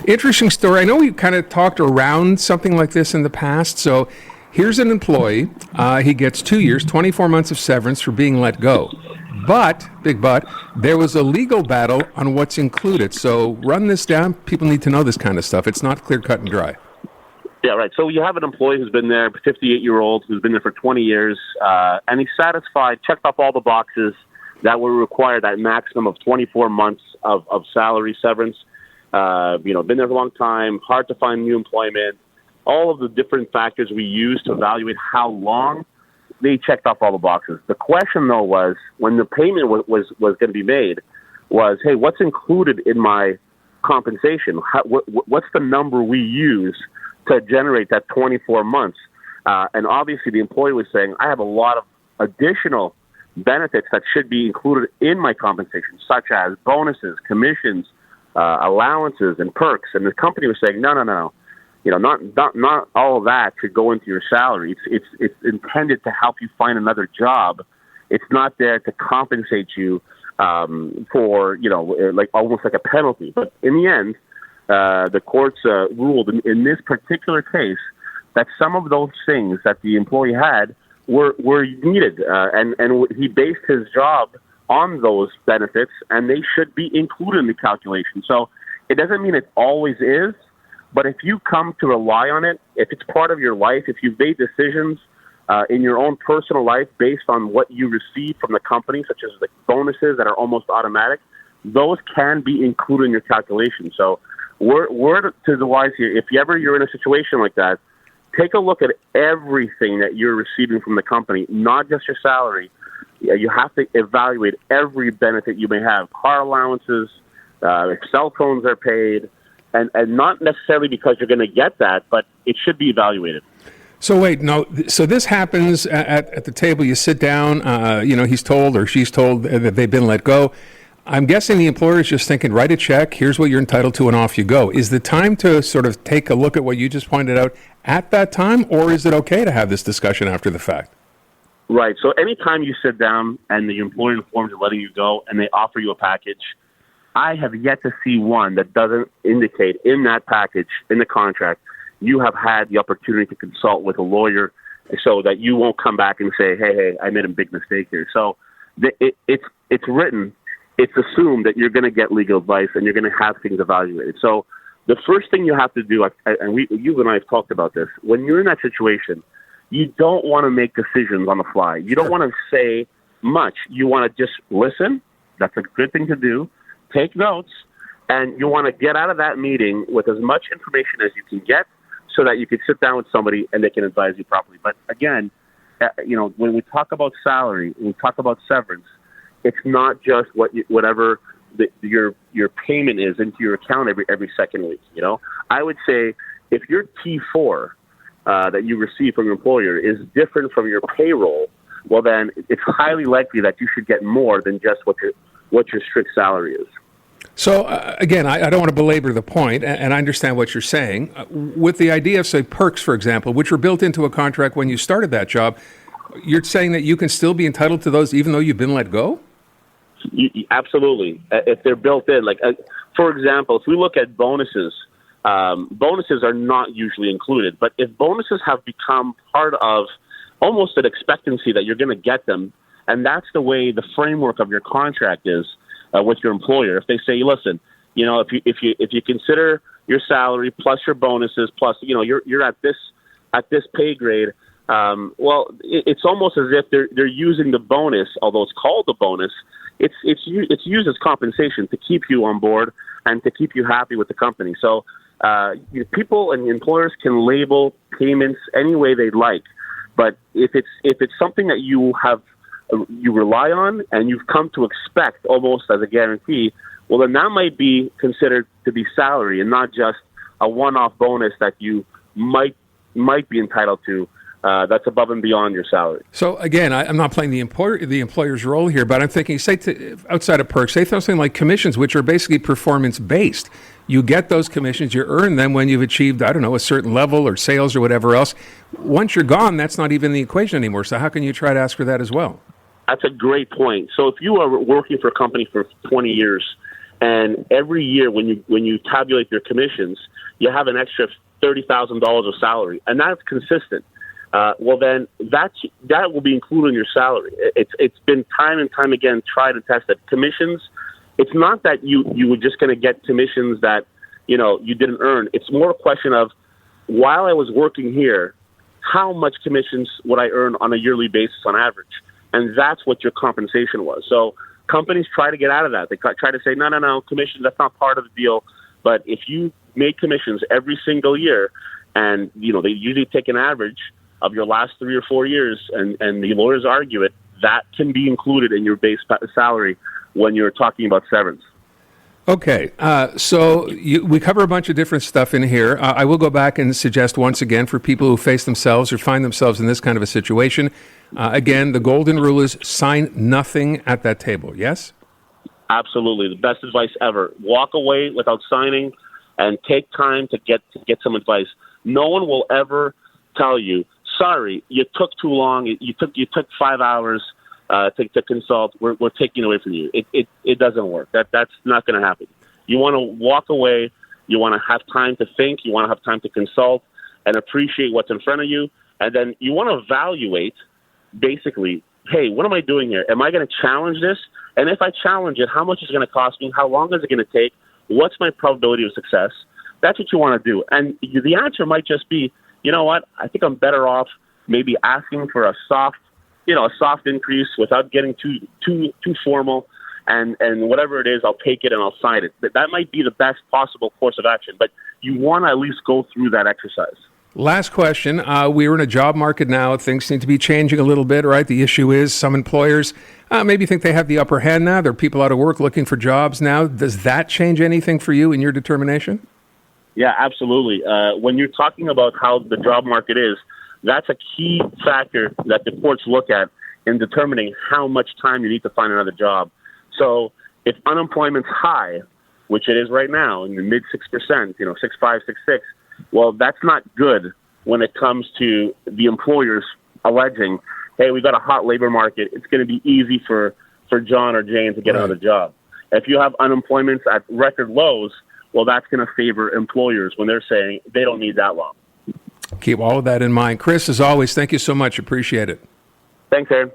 Interesting story. I know we kind of talked around something like this in the past. So here's an employee. He gets 2 years, 24 months of severance for being let go. But, big but, there was a legal battle on what's included. So run this down. People need to know this kind of stuff. It's not clear, cut, and dry. Yeah, right. So you have an employee who's been there, 58-year-old, who's been there for 20 years, and he's satisfied, checked off all the boxes that would require that maximum of 24 months of salary severance. Been there for a long time, hard to find new employment, all of the different factors we use to evaluate how long. They checked off all the boxes. The question, though, was when the payment was going to be made was, hey, what's included in my compensation? What's the number we use to generate that 24 months? And obviously the employee was saying, I have a lot of additional benefits that should be included in my compensation, such as bonuses, commissions, allowances, and perks. And the company was saying, no. Not all of that should go into your salary. It's intended to help you find another job. It's not there to compensate you for, like almost like a penalty. But in the end, the courts ruled in this particular case that some of those things that the employee had were needed, and he based his job on those benefits, and they should be included in the calculation. So it doesn't mean it always is, but if you come to rely on it, if it's part of your life, if you've made decisions in your own personal life based on what you receive from the company, such as the bonuses that are almost automatic, those can be included in your calculation. So word to the wise here, if you're in a situation like that, take a look at everything that you're receiving from the company, not just your salary. You have to evaluate every benefit you may have. Car allowances, if cell phones are paid, and not necessarily because you're going to get that, but it should be evaluated. So wait, no. So this happens at the table. You sit down. He's told or she's told that they've been let go. I'm guessing the employer is just thinking, write a check. Here's what you're entitled to, and off you go. Is the time to sort of take a look at what you just pointed out at that time, or is it okay to have this discussion after the fact? Right. So anytime you sit down and the employer informs you letting you go, and they offer you a package, I have yet to see one that doesn't indicate in that package, in the contract, you have had the opportunity to consult with a lawyer so that you won't come back and say, hey, I made a big mistake here. So it's written, it's assumed that you're going to get legal advice and you're going to have things evaluated. So the first thing you have to do, and you and I have talked about this, when you're in that situation, you don't want to make decisions on the fly. You don't want to say much. You want to just listen. That's a good thing to do. Take notes, and you want to get out of that meeting with as much information as you can get so that you can sit down with somebody and they can advise you properly. But again, when we talk about salary, when we talk about severance, it's not just whatever your payment is into your account every second week. I would say if your T4 that you receive from your employer is different from your payroll, well then it's highly likely that you should get more than just what your strict salary is. So, again, I don't want to belabor the point, and I understand what you're saying. With the idea of, say, perks, for example, which were built into a contract when you started that job, you're saying that you can still be entitled to those even though you've been let go? Absolutely. If they're built in. For example, if we look at bonuses, bonuses are not usually included. But if bonuses have become part of almost an expectancy that you're going to get them, and that's the way the framework of your contract is, with your employer. If they say, listen, if you consider your salary plus your bonuses plus you're at this pay grade, it's almost as if they're using the bonus, although it's called the bonus. It's used as compensation to keep you on board and to keep you happy with the company. So people and employers can label payments any way they'd like, but if it's something that you rely on and you've come to expect almost as a guarantee, well, then that might be considered to be salary and not just a one-off bonus that you might be entitled to that's above and beyond your salary. So again, I'm not playing the employer's role here, but I'm thinking, outside of perks, say something like commissions, which are basically performance-based. You get those commissions, you earn them when you've achieved, a certain level or sales or whatever else. Once you're gone, that's not even the equation anymore. So how can you try to ask for that as well? That's a great point. So if you are working for a company for 20 years and every year when you tabulate your commissions, you have an extra $30,000 of salary, and that's consistent. Well, then that will be included in your salary. It's been time and time again tried and tested. Commissions, it's not that you were just going to get commissions that you didn't earn. It's more a question of, while I was working here, how much commissions would I earn on a yearly basis on average? And that's what your compensation was. So companies try to get out of that. They try to say, no, commissions, that's not part of the deal. But if you make commissions every single year, and they usually take an average of your last 3 or 4 years, and the lawyers argue it, that can be included in your base salary when you're talking about severance. Okay, so we cover a bunch of different stuff in here. I will go back and suggest once again for people who face themselves or find themselves in this kind of a situation, again, the golden rule is sign nothing at that table, yes? Absolutely. The best advice ever. Walk away without signing and take time to get some advice. No one will ever tell you, sorry, you took too long, you took 5 hours to consult, we're taking it away from you. It doesn't work. That's not going to happen. You want to walk away. You want to have time to think. You want to have time to consult and appreciate what's in front of you. And then you want to evaluate, basically, hey, what am I doing here? Am I going to challenge this? And if I challenge it, how much is it going to cost me? How long is it going to take? What's my probability of success? That's what you want to do. And the answer might just be, you know what? I think I'm better off maybe asking for a soft increase without getting too formal, and whatever it is, I'll take it and I'll sign it. But that might be the best possible course of action. But you want to at least go through that exercise. Last question. We're in a job market now. Things seem to be changing a little bit, right? The issue is some employers maybe think they have the upper hand now. There are people out of work looking for jobs now. Does that change anything for you in your determination? Yeah, absolutely. When you're talking about how the job market is, that's a key factor that the courts look at in determining how much time you need to find another job. So if unemployment's high, which it is right now, in the mid 6%, 6.5, 6.6, well, that's not good when it comes to the employers alleging, hey, we've got a hot labor market. It's going to be easy for John or Jane to get another job. If you have unemployment at record lows, well, that's going to favor employers when they're saying they don't need that long. Keep all of that in mind. Chris, as always, thank you so much. Appreciate it. Thanks, Aaron.